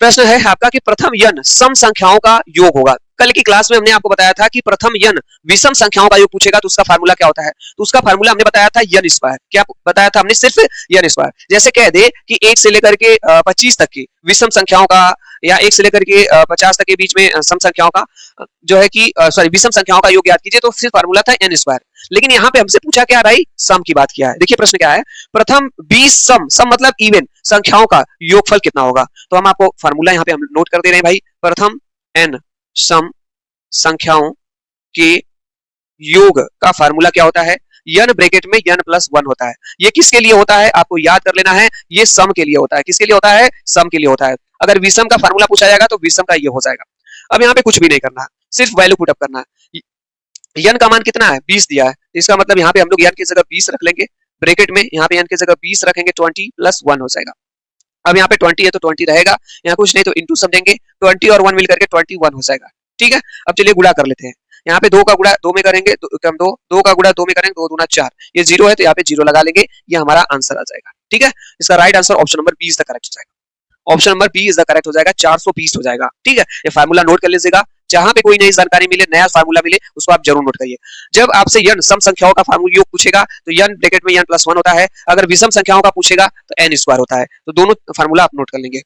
प्रश्न है आपका कि प्रथम n सम संख्याओं का योग होगा। कल की क्लास में हमने आपको बताया था कि प्रथम n विषम संख्याओं का योग पूछेगा तो उसका फार्मूला क्या होता है। तो उसका फार्मूला हमने बताया था n स्क्वायर। क्या बताया था हमने? सिर्फ n स्क्वायर। जैसे कह दे कि 1 से लेकर के 25 तक की विषम संख्याओं का या 1 से लेकर के 50 तक के बीच में सम संख्याओं का जो है कि सॉरी विषम संख्याओं का योग याद कीजिए, तो फिर फार्मूला था n स्क्वायर। लेकिन यहाँ पे हमसे पूछा क्या भाई? सम की बात किया है। देखिए प्रश्न क्या है, प्रथम 20 सम मतलब इवन संख्याओं का योगफल कितना होगा। तो हम आपको फार्मूला यहाँ पे हम नोट कर दे रहे हैं भाई। प्रथम n सम संख्याओं के योग का फार्मूला क्या होता है? n ब्रैकेट में n प्लस 1 होता है। ये किसके लिए होता है आपको याद कर लेना है, ये सम के लिए होता है। किसके लिए होता है? सम के लिए होता है। अगर विषम का फार्मूला पूछा जाएगा तो विषम का ये हो जाएगा। अब यहाँ पे कुछ भी नहीं करना है, सिर्फ वैल्यू पुटअप करना है। n का मान कितना है? 20 दिया है। इसका मतलब यहाँ पे हम लोग n की जगह 20 रख लेंगे ब्रैकेट में, यहाँ पे n की जगह 20 रखेंगे, 20 प्लस 1 हो जाएगा। अब यहाँ पे 20 है तो 20 रहेगा, यहाँ कुछ नहीं तो इंटू समझेंगे, 20 और 1 मिलकर के 21 हो जाएगा। ठीक है, अब चलिए गुणा कर लेते हैं। यहाँ पे 2 का गुणा 2 में करेंगे, दो का गुणा 2 में करेंगे, 2 दूना 4, ये 0 है तो यहाँ पे 0 लगा लेंगे, ये हमारा आंसर आ जाएगा। ठीक है, इसका right answer option number B is the correct हो जाएगा। Option number B is the correct हो जाएगा, 420 हो जाएगा। ठीक है, ये फार्मूला नोट कर लीजिएगा। जहां पे कोई नई जानकारी मिले, नया फार्मूला मिले, उसको आप जरूर नोट करिए। जब आपसे n सम संख्याओं का फार्मूला योग पूछेगा तो n ब्रैकेट में n प्लस 1 होता है। अगर विषम संख्याओं का पूछेगा तो n स्क्वायर होता है। तो दोनों फार्मूला आप नोट कर लेंगे।